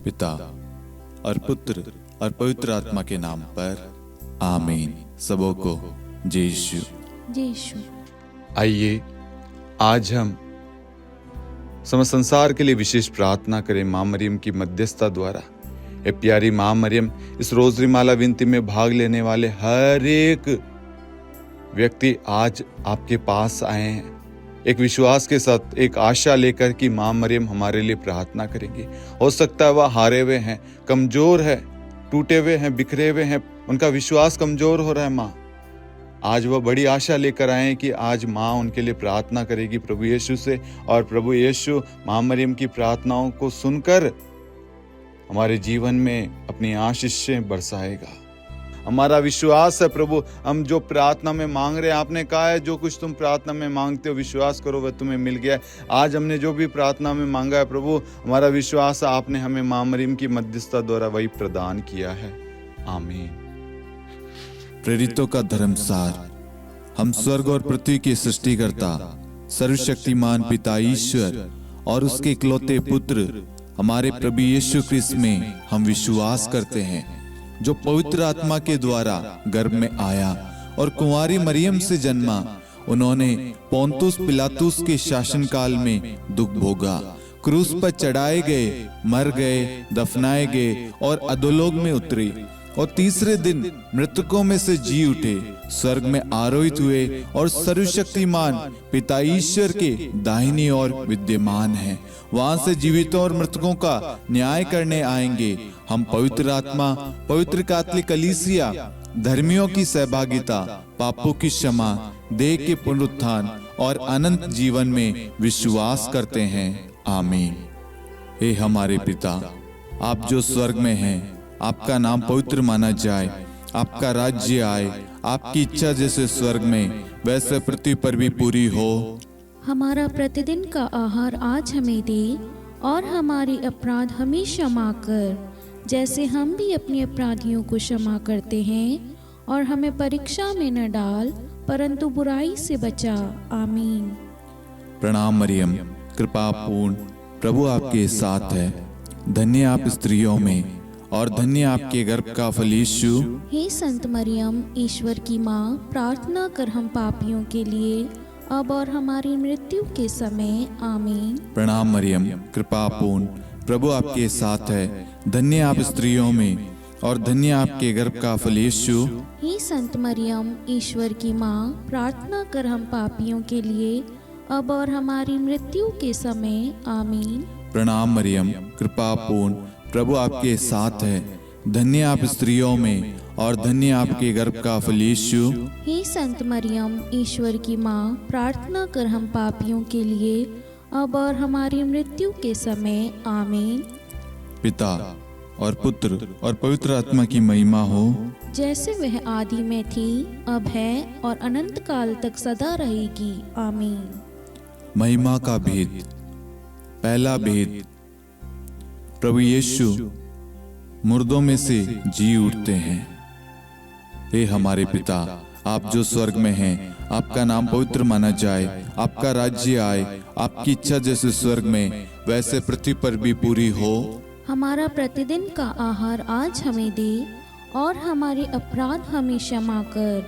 पिता और पुत्र और पवित्र आत्मा के नाम पर आमीन। सबों को जय यीशु। जय यीशु। आइए आज हम समस्त संसार के लिए विशेष प्रार्थना करें माँ मरियम की मध्यस्थता द्वारा। ये प्यारी माँ मरियम, इस रोजरी माला विनती में भाग लेने वाले हर एक व्यक्ति आज आपके पास आए हैं, एक विश्वास के साथ, एक आशा लेकर कि माँ मरियम हमारे लिए प्रार्थना करेंगी। हो सकता है वह हारे हुए हैं, कमजोर है, टूटे हुए हैं, बिखरे हुए हैं, उनका विश्वास कमजोर हो रहा है। माँ आज वह बड़ी आशा लेकर आए हैं कि आज माँ उनके लिए प्रार्थना करेगी प्रभु यीशु से, और प्रभु यीशु माँ मरियम की प्रार्थनाओं को सुनकर हमारे जीवन में अपनी आशीषें बरसाएगा। हमारा विश्वास है प्रभु, हम जो प्रार्थना में मांग रहे हैं, आपने कहा है जो कुछ तुम प्रार्थना में मांगते हो विश्वास करो वह तुम्हें मिल गया है। आज हमने जो भी प्रार्थना में मांगा है प्रभु, हमारा विश्वास है आपने हमें माँ मरियम की मध्यस्थता द्वारा वही प्रदान किया है। आमीन। प्रेरितों का धर्मसार। हम स्वर्ग और पृथ्वी के सृष्टिकर्ता सर्वशक्तिमान पिता ईश्वर और उसके इकलौते पुत्र हमारे प्रभु यीशु क्रिस्त में हम विश्वास करते हैं, जो पवित्र आत्मा के द्वारा गर्भ में आया और कुंवारी मरियम से जन्मा। उन्होंने पोंतुस पिलातुस के शासनकाल में दुख भोगा, क्रूस पर चढ़ाए गए, मर गए, दफनाए गए और अधोलोक में उतरे और तीसरे दिन मृतकों में से जी उठे, स्वर्ग में आरोहित हुए और सर्वशक्तिमान पिता ईश्वर के दाहिनी ओर विद्यमान हैं। वहां से जीवितों और मृतकों का न्याय करने आएंगे। हम पवित्र आत्मा, पवित्र कैथोलिक कलीसिया, धर्मियों की सहभागिता, पापों की क्षमा, देह के पुनरुत्थान और अनंत जीवन में विश्वास करते हैं। आमीन। हे हमारे पिता, आप जो स्वर्ग में हैं, आपका नाम पवित्र माना जाए, आपका राज्य आए, आपकी इच्छा जैसे स्वर्ग में वैसे पृथ्वी पर भी पूरी हो। हमारा प्रतिदिन का आहार आज हमें दे, और हमारे अपराध हमें क्षमा कर, जैसे हम भी अपने अपराधियों को क्षमा करते हैं, और हमें परीक्षा में न डाल, परंतु बुराई से बचा। आमीन। प्रणाम मरियम, कृपा पूर्ण, प्रभु आपके साथ है। धन्य आप स्त्रियों में और धन्य आपके गर्भ का फल यीशु। हे संत मरियम, ईश्वर की माँ, प्रार्थना कर हम पापियों के लिए, अब और हमारी मृत्यु के समय। आमीन। प्रणाम मरियम, कृपा पूर्ण, प्रभु आपके साथ है। धन्य आप स्त्रियों में और धन्य आपके गर्भ का फल यीशु। हे संत मरियम, ईश्वर की माँ, प्रार्थना कर हम पापियों के लिए, अब और हमारी मृत्यु के समय। आमीन। प्रणाम मरियम, कृपा पूर्ण, प्रभु आपके साथ है। धन्य आप स्त्रियों में और धन्य आपके गर्भ का फल यीशु। हे संत मरियम, ईश्वर की माँ, प्रार्थना कर हम पापियों के लिए, अब और हमारी मृत्यु के समय। आमीन। पिता और पुत्र और पवित्र आत्मा की महिमा हो, जैसे वह आदि में थी, अब है और अनंत काल तक सदा रहेगी। आमीन। महिमा का भेद। पहला भेद, प्रभु यीशु मुर्दों में से जी उठते हैं। हे हमारे पिता, आप जो स्वर्ग में हैं, आपका नाम पवित्र माना जाए, आपका राज्य आए, आपकी इच्छा जैसे स्वर्ग में वैसे पृथ्वी पर भी पूरी हो। हमारा प्रतिदिन का आहार आज हमें दे, और हमारे अपराध हमें क्षमा कर,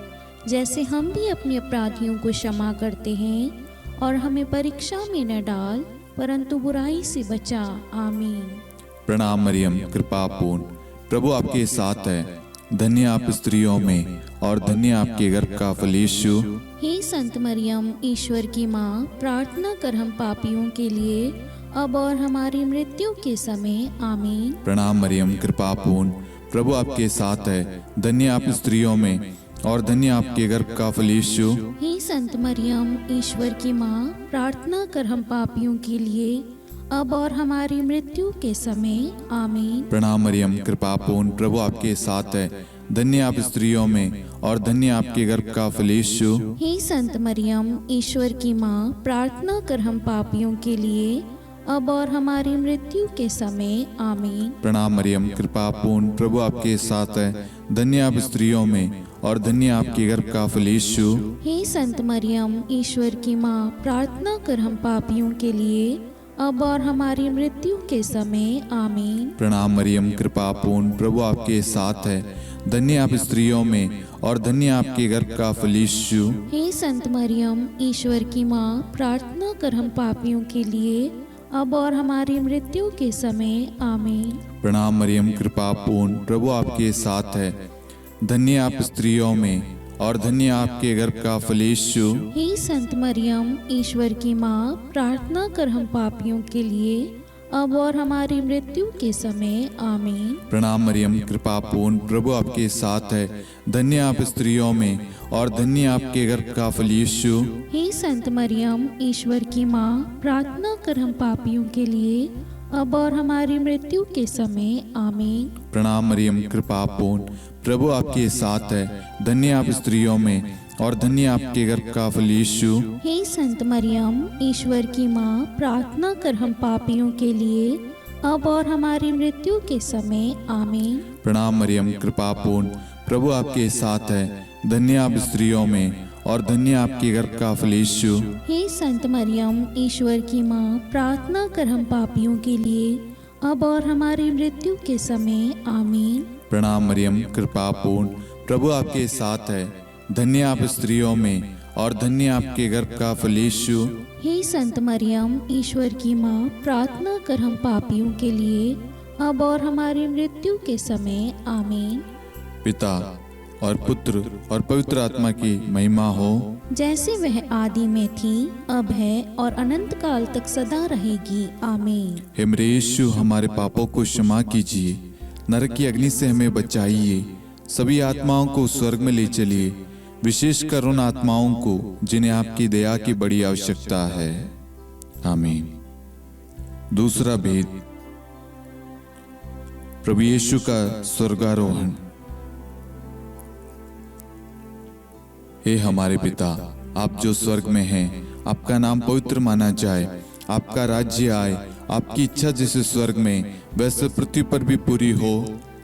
जैसे हम भी अपने अपराधियों को क्षमा करते हैं, और हमें परीक्षा में न डाल, परंतु बुराई से बचा। आमीन। प्रणाम मरियम, कृपा पूर्ण, प्रभु आपके साथ है। धन्य आप स्त्रियों में और धन्य आपके गर्भ का फल यीशु। हे संत मरियम, ईश्वर की माँ, प्रार्थना कर हम पापियों के लिए, अब और हमारी मृत्यु के समय। आमीन। प्रणाम मरियम, कृपा पूर्ण, प्रभु आपके साथ है। धन्य आप स्त्रियों में और धन्य आपके गर्भ का फल यीशु। हे संत मरियम, ईश्वर की माँ, प्रार्थना कर हम पापियों के लिए, अब और हमारी मृत्यु के समय। आमीन। प्रणाम मरियम, कृपा पूर्ण, प्रभु आपके साथ है। धन्य आप स्त्रियों में और धन्य आपके गर्भ का फल यीशु। हे संत मरियम, ईश्वर की माँ, प्रार्थना कर हम पापियों के लिए, अब और हमारी मृत्यु के समय। आमीन। प्रणाम मरियम, कृपा पूर्ण, प्रभु आपके साथ है। धन्य आप स्त्रियों में और धन्य आपके गर्भ का फल यीशु। हे संत मरियम, ईश्वर की माँ, प्रार्थना कर हम पापियों के लिए, अब और हमारी मृत्यु के समय आमीन। प्रणाम मरियम, कृपा पूर्ण, प्रभु आपके साथ है। धन्य आप स्त्रियों में और धन्य आपके गर्भ का फल यीशु। हे संत मरियम, ईश्वर की माँ, प्रार्थना कर हम पापियों के लिए अब और हमारी मृत्यु के समय आमीन। प्रणाम मरियम, कृपा पूर्ण, प्रभु आपके साथ है। धन्य आप स्त्रियों में और धन्य आपके गर्भ का फल यीशु। हे संत मरियम, ईश्वर की माँ, प्रार्थना कर हम पापियों के लिए अब और हमारी मृत्यु के समय आमीन। प्रणाम मरियम, कृपा पूर्ण, प्रभु आपके साथ है। धन्य आप स्त्रियों में और धन्य आपके गर्भ का फल यीशु। हे संत मरियम, ईश्वर की माँ, प्रार्थना कर हम पापियों के लिए अब और हमारी मृत्यु के समय आमीन। प्रणाम मरियम, कृपा पूर्ण, प्रभु आपके साथ है। धन्य आप स्त्रियों में और धन्य आपके गर्भ का फल यीशु। हे संत मरियम, ईश्वर की माँ, प्रार्थना कर हम पापियों के लिए अब और हमारी मृत्यु के समय आमीन। प्रणाम मरियम, कृपा पूर्ण, प्रभु आपके साथ है। धन्य आप स्त्रियों में और धन्य आपके गर्भ का फल यीशु। हे संत मरियम, ईश्वर की माँ, प्रार्थना कर हम पापियों के लिए अब और हमारी मृत्यु के समय आमीन। प्रणाम मरियम, कृपा पूर्ण, प्रभु आपके साथ है। धन्य आप स्त्रियों में और धन्य आपके गर्भ का फल यीशु। हे संत मरियम, ईश्वर की माँ, प्रार्थना कर हम पापियों के लिए अब और हमारी मृत्यु के समय आमीन। पिता और पुत्र और पवित्र आत्मा की महिमा हो, जैसे वह आदि में थी, अब है और अनंत काल तक सदा रहेगी आमीन। हे मेरे यीशु, हमारे पापों को क्षमा कीजिए, नरक की अग्नि से हमें बचाइए, सभी आत्माओं को स्वर्ग में ले चलिए, विशेषकर उन आत्माओं को जिन्हें आपकी दया की बड़ी आवश्यकता है। आमीन। दूसरा भेद, प्रभु यीशु का स्वर्गारोहण। हे हमारे पिता, आप जो स्वर्ग में हैं, आपका नाम पवित्र माना जाए, आपका राज्य आए, आपकी इच्छा जैसे स्वर्ग में वैसे पृथ्वी पर भी पूरी हो।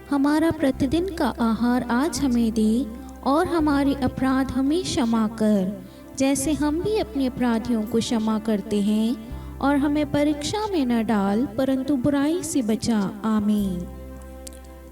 हमारा प्रतिदिन का आहार आज हमें दे और हमारे अपराध हमें क्षमा कर, जैसे हम भी अपने अपराधियों को क्षमा करते हैं, और हमें परीक्षा में न डाल परंतु बुराई से बचा आमीन।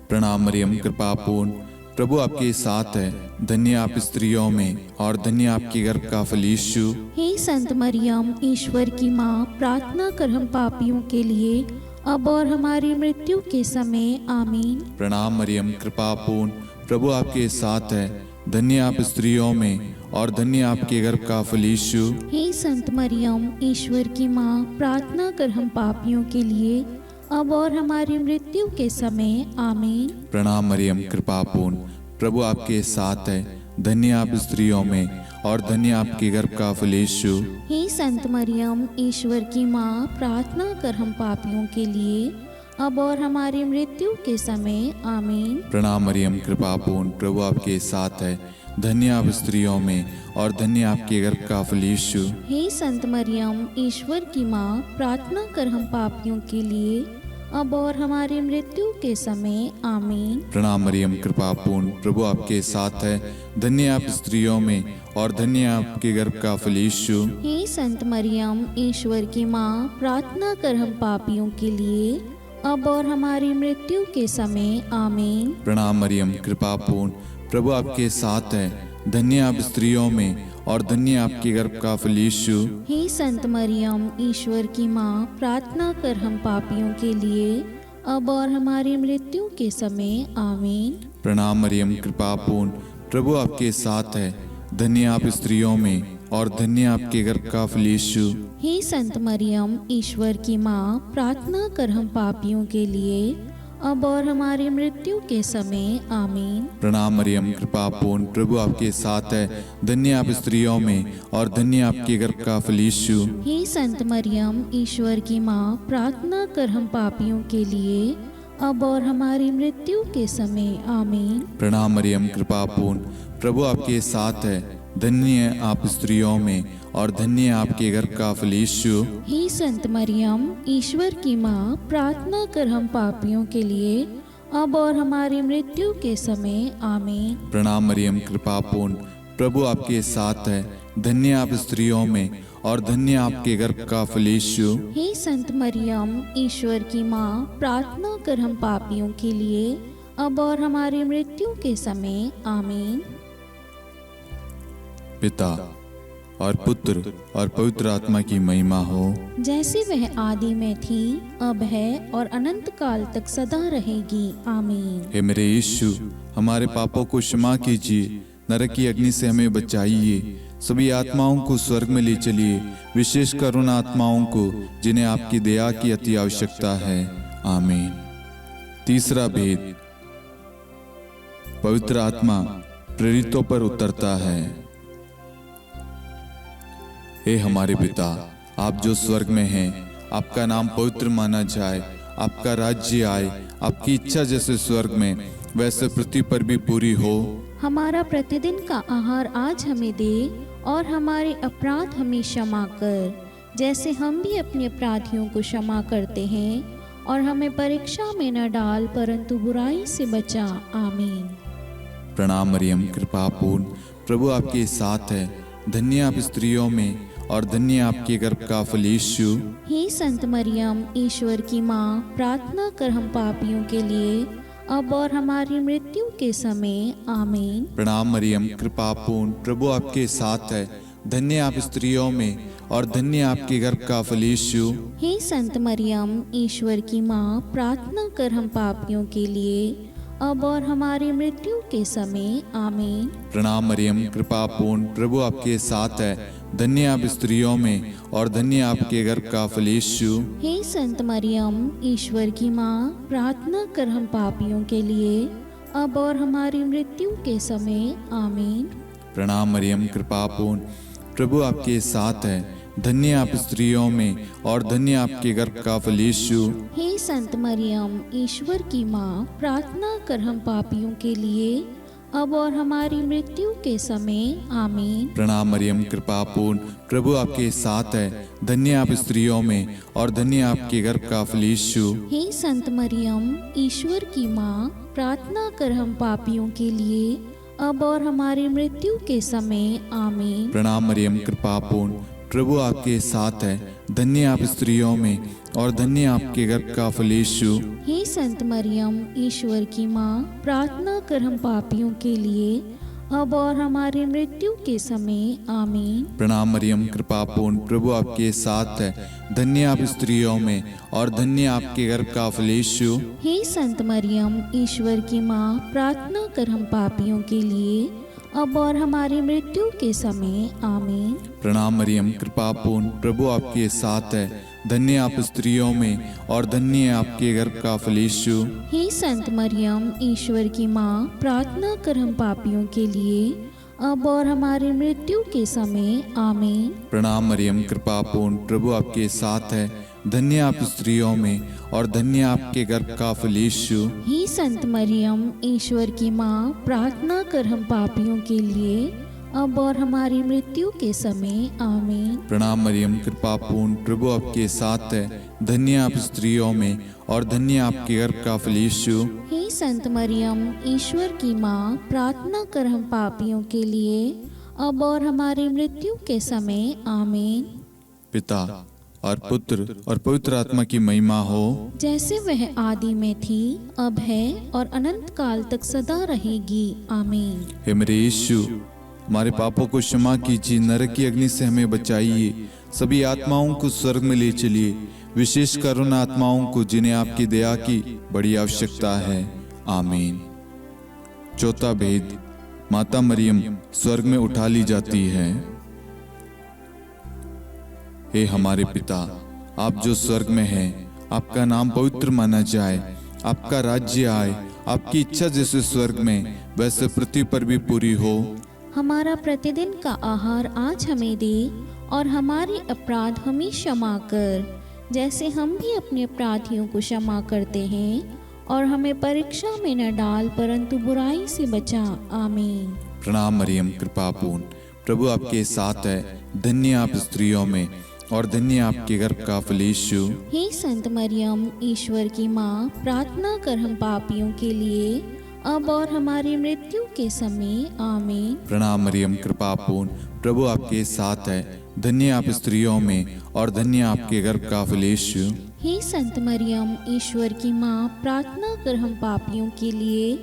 प्रणाम मरियम, कृपा पूर्ण, प्रभु आपके साथ है। धन्य आप स्त्रियों में और धन्य आपके गर्भ का फल यीशु। हे संत मरियम, ईश्वर की माँ, प्रार्थना कर हम पापियों के लिए अब और हमारी मृत्यु के समय आमीन। प्रणाम मरियम, कृपा पूर्ण, प्रभु आपके साथ है। धन्य आप स्त्रियों में और धन्य आपके गर्भ का फल यीशु। हे संत मरियम, ईश्वर की माँ, प्रार्थना कर हम पापियों के लिए अब और हमारी मृत्यु के समय आमीन। प्रणाम मरियम, कृपा पूर्ण, प्रभु आपके साथ है। धन्य आप स्त्रियों में और धन्य आपके गर्भ का फल यीशु। हे संत मरियम, ईश्वर की माँ, प्रार्थना कर हम पापियों के लिए अब और हमारी मृत्यु के समय आमीन। प्रणाम मरियम, कृपा पूर्ण, प्रभु आपके साथ है। धन्य आप स्त्रियों में और धन्य आपके गर्भ का फल यीशु। हे संत मरियम, ईश्वर की माँ, प्रार्थना कर हम पापियों के लिए अब और हमारी मृत्यु के समय आमीन। प्रणाम मरियम, कृपा पूर्ण, प्रभु आपके साथ है। धन्य आप स्त्रियों में और धन्य आपके गर्भ का फल यीशु। हे संत मरियम, ईश्वर की माँ, प्रार्थना कर हम पापियों के लिए अब और हमारी मृत्यु के समय आमीन। प्रणाम मरियम, कृपा पूर्ण, प्रभु आपके साथ है। धन्य आप स्त्रियों में और धन्य आपके गर्भ का फल यीशु। हे संत मरियम, ईश्वर की माँ, प्रार्थना कर हम पापियों के लिए अब और हमारी मृत्यु के समय आमीन। प्रणाम मरियम, कृपा पूर्ण, प्रभु आपके साथ है। धन्य आप स्त्रियों में और धन्य आपके गर्भ का फल यीशु। हे संत मरियम, ईश्वर की माँ, प्रार्थना कर हम पापियों के लिए अब और हमारी मृत्यु के समय आमीन। प्रणाम मरियम, कृपा पूर्ण, प्रभु आपके साथ है। धन्य आप स्त्रियों में और धन्य आपके गर्भ का फल यीशु। हे संत मरियम, ईश्वर की माँ, प्रार्थना कर हम पापियों के लिए अब और हमारी मृत्यु के समय आमीन। प्रणाम मरियम, कृपा पूर्ण, प्रभु आपके साथ है। धन्य आप स्त्रियों में और धन्य आपके गर्भ का फल यीशु। हे संत मरियम, ईश्वर की माँ, प्रार्थना कर हम पापियों के लिए अब और हमारी मृत्यु के समय आमीन। प्रणाम मरियम, कृपा पूर्ण, प्रभु आपके साथ है। धन्य आप स्त्रियों में और धन्य आपके गर्भ का फल यीशु। हे संत मरियम, ईश्वर की माँ, प्रार्थना कर हम पापियों के लिए, अब और हमारी मृत्यु के समय। आमीन। पिता और पुत्र और पवित्र आत्मा की महिमा हो, जैसे वह आदि में थी, अब है और अनंत काल तक सदा रहेगी। आमीन। हे मेरे यीशु, हमारे पापों को क्षमा कीजिए, नरक की अग्नि से हमें बचाइए, सभी आत्माओं को स्वर्ग में ले चलिए, विशेषकर उन आत्माओं को जिन्हें आपकी दया की अति आवश्यकता है। आमीन। तीसरा भेद, पवित्र आत्मा प्रेरितों पर उतरता है। हे हमारे पिता, आप जो स्वर्ग में हैं, आपका नाम पवित्र माना जाए, आपका राज्य आए, आपकी इच्छा जैसे स्वर्ग में वैसे पृथ्वी पर भी पूरी हो। हमारा प्रतिदिन का आहार आज हमें दे, और हमारे अपराध हमें क्षमा कर, जैसे हम भी अपने अपराधियों को क्षमा करते हैं, और हमें परीक्षा में न डाल, परंतु बुराई से बचा। आमीन। प्रणाम मरियम, कृपा पूर्ण, प्रभु आपके साथ है, धन्य आप स्त्रियों में और धन्य आपके गर्भ का फल यीशु। हे संत मरियम, ईश्वर की माँ, प्रार्थना कर हम पापियों के लिए, अब और हमारी मृत्यु के समय। आमीन। प्रणाम मरियम, कृपा पूर्ण, प्रभु आपके साथ है, धन्य आप स्त्रियों में और धन्य आपके गर्भ का फल यीशु। हे संत मरियम, ईश्वर की माँ, प्रार्थना कर हम पापियों के लिए, अब और हमारी मृत्यु के समय। आमीन। प्रणाम मरियम, कृपा पूर्ण, प्रभु आपके साथ है, धन्य आप स्त्रियों में और धन्य आपके गर्भ का फल यीशु। हे संत मरियम, ईश्वर की माँ, प्रार्थना कर हम पापियों के लिए, अब और हमारी मृत्यु के समय। आमीन। प्रणाम मरियम, कृपा पूर्ण, प्रभु आपके साथ है, धन्य आप स्त्रियों में और धन्य आपके गर्भ का फल यीशु। हे संत मरियम, ईश्वर की माँ, प्रार्थना कर हम पापियों के लिए, अब और हमारी मृत्यु के समय। आमीन। प्रणाम मरियम, कृपा पूर्ण, प्रभु आपके साथ है, धन्य आप स्त्रियों में और धन्य आपके गर्भ का फल यीशु। हे संत मरियम, ईश्वर की माँ, प्रार्थना कर हम पापियों के लिए, अब और हमारी मृत्यु के समय। आमीन। प्रणाम मरियम, कृपा पूर्ण, प्रभु आपके साथ है, धन्य आप स्त्रियों में और धन्य आपके गर्भ का फल यीशु। हे संत मरियम, ईश्वर की माँ, प्रार्थना कर हम पापियों के लिए, अब और हमारी मृत्यु के समय। आमीन। प्रणाम मरियम, कृपा पूर्ण, प्रभु आपके साथ है, धन्य आप स्त्रियों में और धन्य आपके गर्भ का फल यीशु। हे संत मरियम, ईश्वर की माँ, प्रार्थना कर हम पापियों के लिए, अब और हमारी मृत्यु के समय। आमीन। प्रणाम मरियम, कृपा पूर्ण, प्रभु आपके साथ है, धन्य आप स्त्रियों में और धन्य आपके गर्भ का फल यीशु। हे संत मरियम, ईश्वर की माँ, प्रार्थना कर हम पापियों के लिए, अब और हमारी मृत्यु के समय। आमीन। प्रणाम मरियम, कृपा पूर्ण, प्रभु आपके साथ है, धन्य आप स्त्रियों में और धन्य आपके गर्भ का फल यीशु। हे संत मरियम, ईश्वर की माँ, प्रार्थना कर हम पापियों के लिए, अब और हमारी मृत्यु के समय। आमीन। प्रणाम मरियम, कृपा पूर्ण, प्रभु आपके साथ है, धन्य आप स्त्रियों में और धन्य आपके गर्भ का फल यीशु। हे संत मरियम, ईश्वर की माँ, प्रार्थना कर हम पापियों के लिए, अब और हमारी मृत्यु के समय। आमीन। पिता और पुत्र और पवित्र आत्मा की महिमा हो, जैसे वह आदि में थी, अब है और अनंत काल तक सदा रहेगी। आमीन। हे मेरे यीशु, हमारे पापों को क्षमा कीजिए, नरक की अग्नि से हमें बचाइए, सभी आत्माओं को स्वर्ग में ले चलिए, विशेषकर उन आत्माओं को जिन्हें आपकी दया की बड़ी आवश्यकता है। आमीन। चौथा भेद, माता मरियम स्वर्ग में उठा ली जाती है। हे हमारे पिता, आप जो स्वर्ग में हैं, आपका नाम पवित्र माना जाए, आपका राज्य आए, आपकी इच्छा जैसे स्वर्ग में वैसे पृथ्वी पर भी पूरी हो। हमारा प्रतिदिन का आहार आज हमें दे, और हमारे अपराध हमें क्षमा कर, जैसे हम भी अपने अपराधियों को क्षमा करते हैं, और हमें परीक्षा में न डाल, परंतु बुराई से बचा। आमीन। प्रणाम मरियम, कृपा पूर्ण, प्रभु आपके साथ है, धन्य आप स्त्रियों में और धन्य आपके गर्भ का फल यीशु। हे संत मरियम, ईश्वर की माँ, प्रार्थना कर हम पापियों के लिए, अब और हमारी मृत्यु के समय। आमीन। प्रणाम मरियम, कृपा पूर्ण, प्रभु आपके साथ है, धन्य आप स्त्रियों में और धन्य आपके गर्भ का फल यीशु। हे संत मरियम, ईश्वर की माँ, प्रार्थना कर हम पापियों के लिए,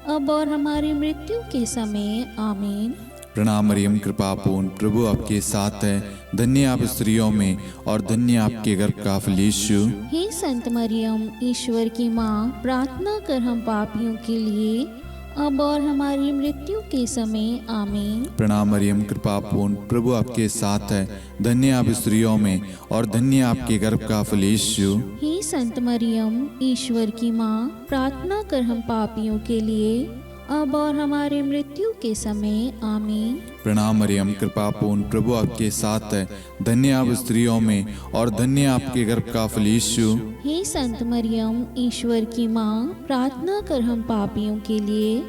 अब और हमारी मृत्यु के समय। आमीन। प्रणाम मरियम, कृपा पूर्ण, प्रभु आपके साथ है। धन्य आप स्त्रियों में और धन्य आपके गर्भ का फल यीशु। हे संत मरियम, ईश्वर की माँ, प्रार्थना कर हम पापियों के लिए, अब और हमारी मृत्यु के समय। आमीन। प्रणाम मरियम, कृपा पूर्ण, प्रभु आपके साथ है। धन्य आप स्त्रियों में और धन्य आपके गर्भ का फल यीशु। हे संत मरियम, ईश्वर की माँ, प्रार्थना कर हम पापियों के लिए, अब और हमारी मृत्यु के समय। आमीन। प्रणाम मरियम, कृपा पूर्ण, प्रभु आपके साथ है। धन्य आप स्त्रियों में और धन्य आपके गर्भ का फल यीशु। हे संत मरियम, ईश्वर की माँ, प्रार्थना कर हम पापियों के लिए,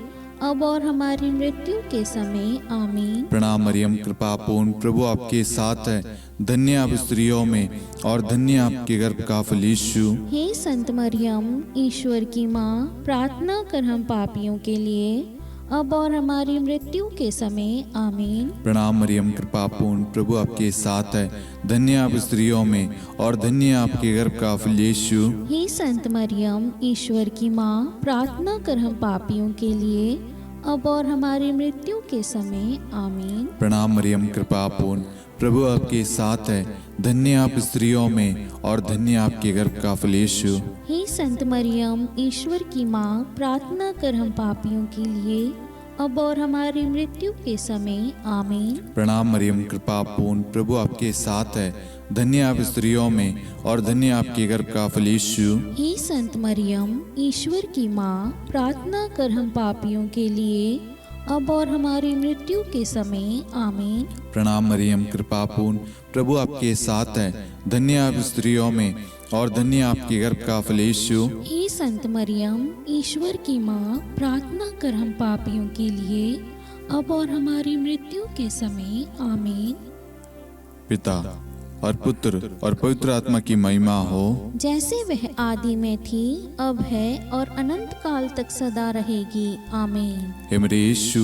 अब और हमारी मृत्यु के समय। आमीन। प्रणाम मरियम, कृपा पूर्ण, प्रभु आपके साथ है। धन्य आप स्त्रियों में और धन्य आपके गर्भ का फल यीशु। हे संत मरियम, ईश्वर की माँ, प्रार्थना कर हम पापियों के लिए, अब और हमारी मृत्यु के समय। आमीन। प्रणाम मरियम, कृपा पूर्ण, प्रभु आपके साथ है। धन्य आप स्त्रियों में और धन्य आपके गर्भ का फल यीशु। हे संत मरियम, ईश्वर की माँ, प्रार्थना कर हम पापियों के लिए, अब और हमारी मृत्यु के समय। आमीन। प्रणाम मरियम, कृपा पूर्ण, प्रभु आपके साथ है। धन्य आप स्त्रियों में और धन्य आपके गर्भ का फल यीशु। हे संत मरियम, ईश्वर की माँ, प्रार्थना कर हम पापियों के लिए, अब और हमारी मृत्यु के समय। आमीन। प्रणाम मरियम, कृपा पूर्ण, प्रभु आपके साथ है। धन्य आप स्त्रियों में और धन्य आपके गर्भ का फल यीशु। हे संत मरियम, ईश्वर की माँ, प्रार्थना कर हम पापियों के लिए, अब और हमारी मृत्यु के समय। आमीन। प्रणाम मरियम, कृपा पूर्ण, प्रभु आपके साथ है। धन्य आप स्त्रियों में और धन्य आपके गर्भ का फल यीशु। हे संत मरियम, ईश्वर की माँ, प्रार्थना कर हम पापियों के लिए, अब और हमारी मृत्यु के समय। आमीन। पिता और पुत्र और पवित्र आत्मा की महिमा हो, जैसे वह आदि में थी, अब है और अनंत काल तक सदा रहेगी। आमीन। हे मेरे यीशु,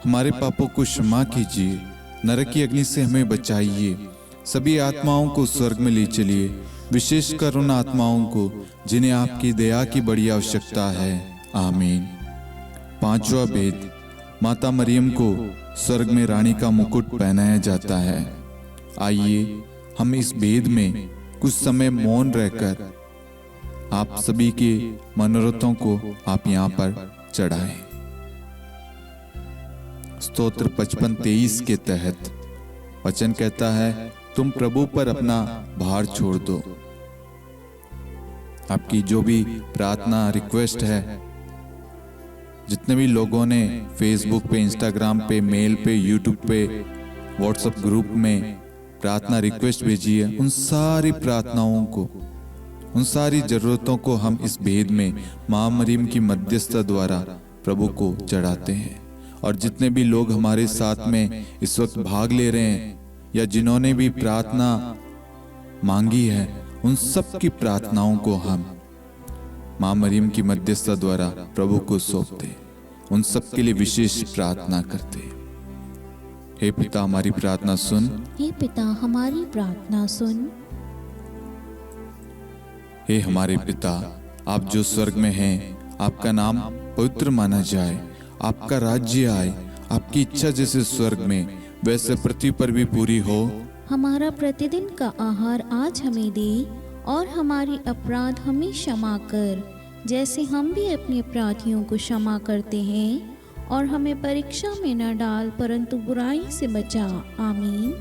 हमारे पापों को क्षमा कीजिए, नरक की अग्नि से हमें बचाइए, सभी आत्माओं को स्वर्ग में ले चलिए, विशेषकर उन आत्माओं को जिन्हें आपकी दया की बड़ी आवश्यकता है। आमीन। पांचवा भेद, माता मरियम को स्वर्ग में रानी का मुकुट पहनाया जाता है। आइए हम इस भेद में कुछ समय मौन रहकर आप सभी के मनोरथों को आप यहाँ पर चढ़ाएं। स्तोत्र 55-23 के तहत वचन कहता है, तुम प्रभु पर अपना भार छोड़ दो। आपकी जो भी प्रार्थना रिक्वेस्ट है, जितने भी लोगों ने फेसबुक पे, इंस्टाग्राम पे, मेल पे, यूट्यूब पे, व्हाट्सएप ग्रुप में प्रार्थना रिक्वेस्ट भेजी है, उन सारी प्रार्थनाओं को, उन सारी जरूरतों को हम इस भेद में मां मरियम की मध्यस्थता द्वारा प्रभु को चढ़ाते हैं। और जितने भी लोग हमारे साथ में इस वक्त भाग ले रहे हैं या जिन्होंने भी प्रार्थना मांगी है, उन सब की प्रार्थनाओं को हम मां मरियम की मध्यस्थता द्वारा प्रभु को सौंपते, उन सब के लिए विशेष प्रार्थना करते। हे पिता, हमारी प्रार्थना सुन। हे पिता, हमारी प्रार्थना सुन। हे हमारे पिता, आप जो स्वर्ग में हैं, आपका नाम पवित्र माना जाए, आपका राज्य आए, आपकी इच्छा जैसे स्वर्ग में वैसे पृथ्वी पर भी पूरी हो। हमारा प्रतिदिन का आहार आज हमें दे, और हमारी अपराध हमें क्षमा कर, जैसे हम भी अपने अपराधियों को क्षमा करते हैं, और हमें परीक्षा में न डाल, परंतु बुराई से बचा। आमीन।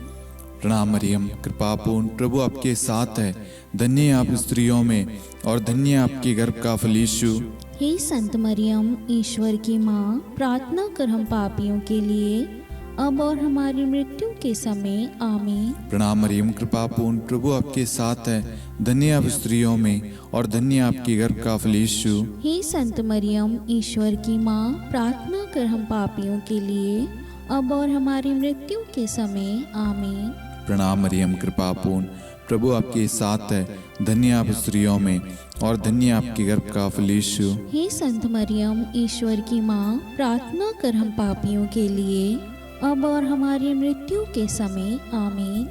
प्रणाम मरियम, कृपा पूर्ण, प्रभु आपके साथ है। धन्य आप स्त्रियों में और धन्य आपके गर्भ का फल यीशु। हे संत मरियम, ईश्वर की माँ, प्रार्थना कर हम पापियों के लिए, अब और हमारी मृत्यु के समय। आमीन। प्रणाम मरियम, कृपा पूर्ण, प्रभु आपके साथ है। धन्य आप स्त्रियों में और धन्य आपके गर्भ का फल यीशु। हे संत मरियम, ईश्वर की माँ, प्रार्थना कर हम पापियों के लिए, अब और हमारी मृत्यु के समय। आमीन। प्रणाम मरियम, कृपा पूर्ण, प्रभु आपके साथ है। धन्य आप स्त्रियों में और धन्य आपके गर्भ का फल यीशु। हे संत मरियम, ईश्वर की माँ, प्रार्थना कर हम पापियों के लिए, अब और हमारी मृत्यु के समय। आमीन।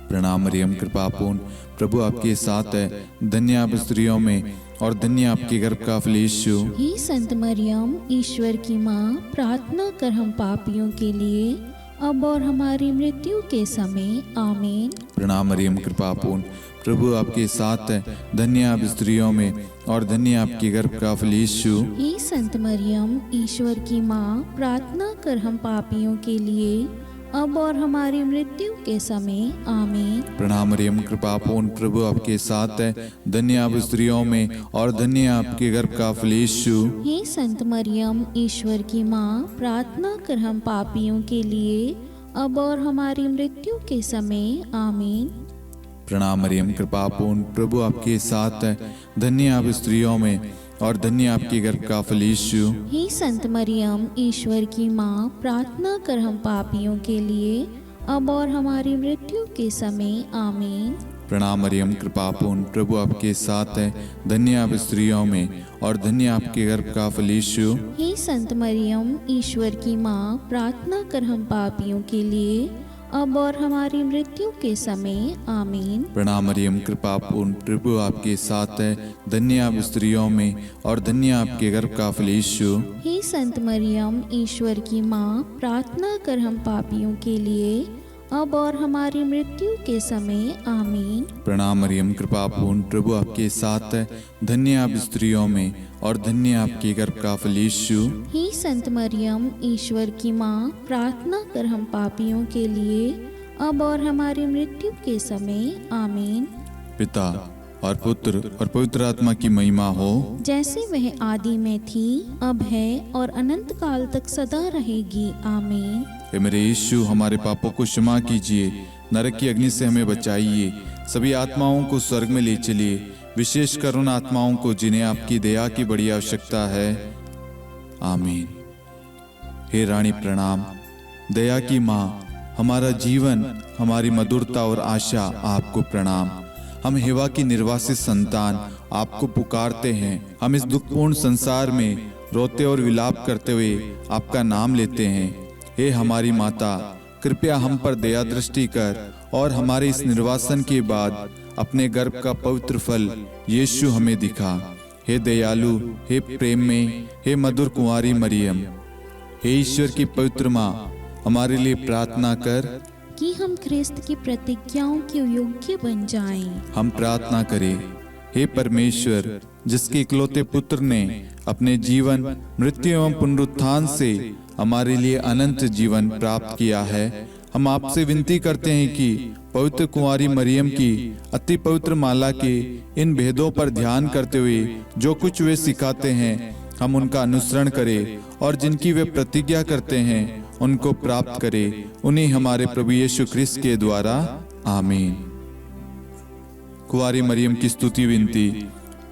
प्रणाम मरियम कृपापूर्ण, प्रभु आपके साथ है, धन्य आप स्त्रियों में और धन्य आपके गर्भ का फल यीशु। हे संत मरियम, ईश्वर की माँ, प्रार्थना कर हम पापियों के लिए अब और हमारी मृत्यु के समय आमीन। प्रणाम मरियम कृपापूर्ण, प्रभु आपके साथ है, धन्य आप स्त्रियों में और धन्य आपके गर्भ का फल यीशु। हे संत मरियम, ईश्वर की माँ, प्रार्थना कर हम पापियों के लिए अब और हमारी मृत्यु के समय आमीन। प्रणाम मरियम कृपापूर्ण, प्रभु आपके साथ है, धन्य आप स्त्रियों में और धन्य आपके गर्भ का फल यीशु। हे संत मरियम, ईश्वर की माँ, प्रार्थना कर हम पापियों के लिए अब और हमारी मृत्यु के समय आमीन। प्रणाम मरियम कृपापूर्ण, प्रभु आपके साथ है, धन्य आप स्त्रियों में और धन्य आपके गर्भ का फल यीशु। हे संत मरियम, ईश्वर की माँ, प्रार्थना कर हम पापियों के लिए अब और हमारी मृत्यु के समय आमीन। प्रणाम मरियम कृपापूर्ण, प्रभु आपके साथ है, धन्य आप स्त्रियों में और धन्य आपके गर्भ का फल यीशु। हे संत मरियम, ईश्वर की माँ, प्रार्थना कर हम पापियों के लिए अब और हमारी मृत्यु के समय आमीन। प्रणाम मरियम कृपापूर्ण, प्रभु आपके साथ है, धन्य आप स्त्रियों में और धन्य आपके गर्भ का फल यीशु। हे संत मरियम, ईश्वर की माँ, प्रार्थना कर हम पापियों के लिए अब और हमारी मृत्यु के समय आमीन। प्रणाम मरियम कृपापूर्ण, प्रभु आपके साथ है, धन्य आप स्त्रियों में और धन्य आपके गर्भ का फल यीशु। हे संत मरियम, ईश्वर की माँ, प्रार्थना कर हम पापियों के लिए अब और हमारी मृत्यु के समय आमीन। पिता और पुत्र और पवित्र आत्मा की महिमा हो, जैसे वह आदि में थी, अब है और अनंत काल तक सदा रहेगी आमीन। हे मेरे यीशु, हमारे पापों को क्षमा कीजिए, नरक की अग्नि से हमें बचाइए, सभी आत्माओं को स्वर्ग में ले चलिए, विशेषकर उन आत्माओं को जिन्हें आपकी दया की बड़ी आवश्यकता है आमीन। हे रानी प्रणाम, दया की माँ, हमारा जीवन, हमारी मधुरता और आशा आपको प्रणाम। हम हेवा की निर्वासित संतान आपको पुकारते हैं। हम इस दुखपूर्ण संसार में रोते और विलाप करते हुए आपका नाम लेते हैं। हे हमारी माता, कृपया हम पर दया दृष्टि कर और हमारे इस निर्वासन के बाद अपने गर्भ का पवित्र फल यीशु हमें दिखा। हे दयालु, हे प्रेम में, हे मधुर कुंवारी मरियम, हे ईश्वर की पवित्र माँ, हमारे लिए प्रार्थना कर कि हम ख्रिस्त की प्रतिज्ञाओं के योग्य बन जाएं। हम प्रार्थना करें। हे परमेश्वर, जिसके इकलौते पुत्र ने अपने जीवन, मृत्यु एवं पुनरुत्थान से हमारे लिए अनंत जीवन प्राप्त किया है, हम आपसे विनती करते हैं कि पवित्र कुंवारी मरियम की अति पवित्र माला के इन भेदों पर ध्यान करते हुए जो कुछ वे सिखाते हैं, हम उनका अनुसरण करें और जिनकी वे प्रतिज्ञा करते हैं उनको प्राप्त करें। उन्हीं हमारे प्रभु यीशु ख्रिस्त के द्वारा आमीन। कुंवारी मरियम की स्तुति विनती।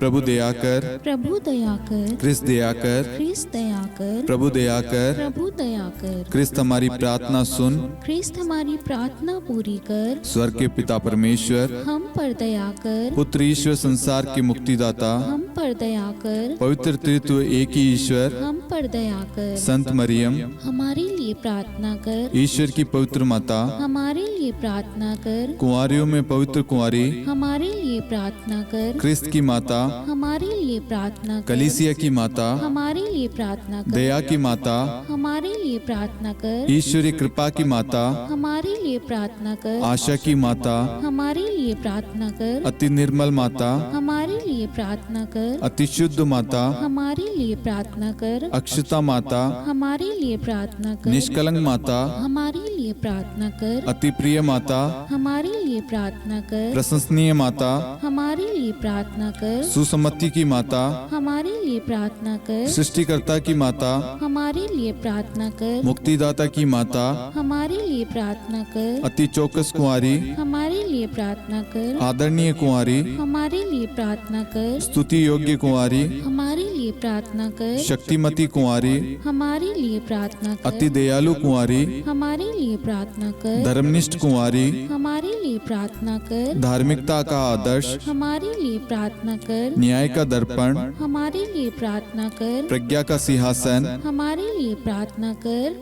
प्रभु दया कर, प्रभु दया कर, ख्रिस्त दया कर, ख्रिस्त दया कर, प्रभु दया कर, प्रभु दया कर, ख्रिस्त हमारी प्रार्थना सुन। ख्रिस्त हमारी प्रार्थना पूरी कर, स्वर्ग के पिता परमेश्वर, हम पर दया कर, पुत्र ईश्वर संसार के मुक्तिदाता, हम पर दया कर, पवित्र त्रित्व एक ही ईश्वर, हम पर दया कर, संत मरियम, हमारे लिए प्रार्थना कर, ईश्वर की पवित्र माता, हमारे लिए प्रार्थना कर, कुंवारियों में पवित्र कुंवारी, हमारे लिए प्रार्थना कर, ख्रिस्त की माता, हमारे लिए प्रार्थना कर, कलीसिया की माता, हमारे लिए प्रार्थना कर, दया की माता, हमारे लिए प्रार्थना कर, ईश्वरी कृपा की माता, हमारे लिए प्रार्थना कर, आशा की माता, हमारे लिए प्रार्थना कर, अति निर्मल माता, हमारे लिए प्रार्थना कर, अति शुद्ध माता, हमारे लिए प्रार्थना कर, अक्षता माता, हमारे लिए प्रार्थना कर, निष्कलंक माता, हमारे लिए प्रार्थना कर, अति प्रिय माता, हमारे लिए प्रार्थना कर, प्रशंसनीय माता, हमारे लिए प्रार्थना कर, सुसम्मति की माता, हमारे लिए प्रार्थना कर, सृष्टिकर्ता की माता, हमारे लिए प्रार्थना कर, मुक्तिदाता की माता, हमारे लिए प्रार्थना कर, अति चौकस कुंवारी, हमारे लिए प्रार्थना कर, आदरणीय कुंवारी, हमारे लिए प्रार्थना कर, स्तुति योग्य कुंवारी, हमारे लिए प्रार्थना कर, शक्तिमती कुंवारी, हमारे लिए प्रार्थना कर, अति दयालु कुंवारी, हमारे लिए प्रार्थना कर, धर्मनिष्ठ कुंवारी, हमारे लिए प्रार्थना कर, धार्मिकता का आदर्श, हमारे लिए प्रार्थना कर, न्याय का दर्पण, हमारे लिए प्रार्थना कर, प्रज्ञा का सिंहासन, हमारे लिए प्रार्थना कर,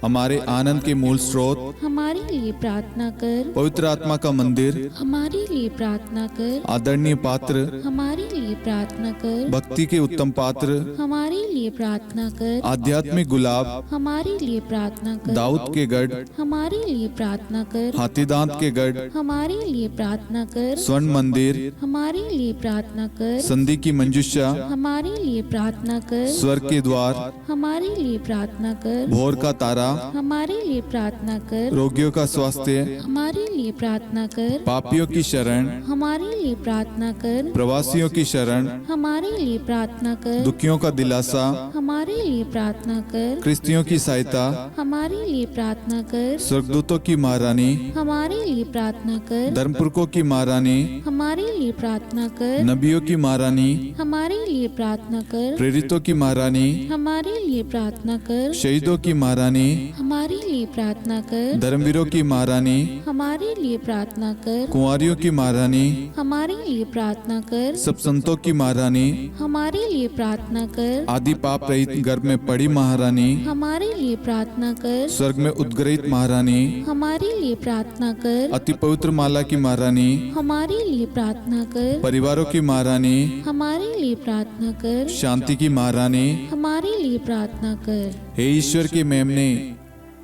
हमारे आनंद के मूल स्रोत, हमारे लिए प्रार्थना कर। पवित्र आत्मा का मंदिर, हमारे लिए प्रार्थना कर। आदरणीय पात्र, हमारे लिए प्रार्थना कर। भक्ति के उत्तम पात्र, हमारे लिए प्रार्थना कर। आध्यात्मिक गुलाब, हमारे लिए प्रार्थना कर। दाऊद के गढ़, हमारे लिए प्रार्थना कर। हाथीदांत के गढ़, हमारे लिए प्रार्थना कर। स्वर्ण मंदिर, हमारे लिए प्रार्थना कर। संधि की मंजुषा, हमारे लिए प्रार्थना कर। स्वर्ग के द्वार, हमारे लिए प्रार्थना कर। भोर का तारा, हमारे लिए प्रार्थना कर। रोगियों का स्वास्थ्य, हमारे लिए प्रार्थना कर। पापियों की शरण, हमारे लिए प्रार्थना कर। प्रवासियों की शरण, हमारे लिए प्रार्थना कर। दुखियों का दिलासा, हमारे लिए प्रार्थना कर। क्रिस्तियों की सहायता, हमारे लिए प्रार्थना कर। स्वर्गदूतों की महारानी, हमारे लिए प्रार्थना कर। धर्मपुरखों की महारानी, हमारे लिए प्रार्थना कर। नबियों की महारानी, हमारे लिए प्रार्थना कर। प्रेरितों की महारानी, हमारे लिए प्रार्थना कर। शहीदों की महारानी, हमारे लिए प्रार्थना कर। धर्मवीरों की महारानी, हमारे लिए प्रार्थना कर। कुंवारियों की महारानी, हमारे लिए प्रार्थना कर। सब संतों की महारानी, हमारे लिए प्रार्थना कर। आदि पाप रहित गर्भ में पड़ी महारानी, हमारे लिए प्रार्थना कर। स्वर्ग में उद्ग्रहित महारानी, हमारे लिए प्रार्थना कर। अति पवित्र माला की महारानी, हमारे लिए प्रार्थना कर। परिवारों की महारानी, हमारे लिए प्रार्थना कर। शांति की महारानी, हमारे लिए प्रार्थना कर। हे ईश्वर के मेमने,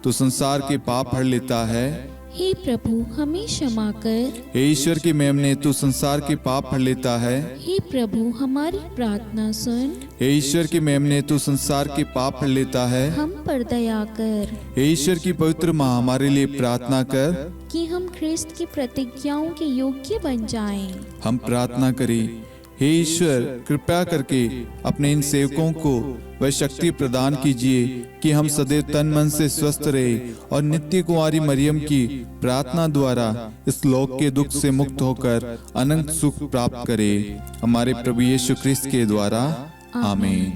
तू संसार के पाप हर लेता है। हे प्रभु हमें क्षमा कर। हे ईश्वर की मेमने, तू संसार के पाप हर लेता है। हे प्रभु हमारी प्रार्थना सुन। हे ईश्वर की मेमने, तू संसार के पाप हर लेता है। हम पर दया कर हे ईश्वर की पवित्र माँ, हमारे लिए प्रार्थना कर। कि हम ख्रिस्त की प्रतिज्ञाओं के योग्य बन जाएं। हम प्रार्थना करें, हे ईश्वर कृपया करके अपने इन सेवकों को वह शक्ति प्रदान कीजिए कि हम सदैव तन मन से स्वस्थ रहे और नित्य कुंवारी मरियम की प्रार्थना द्वारा इस लोक के दुख से मुक्त होकर अनंत सुख प्राप्त करें। हमारे प्रभु यीशु ख्रिस्त के द्वारा, आमीन।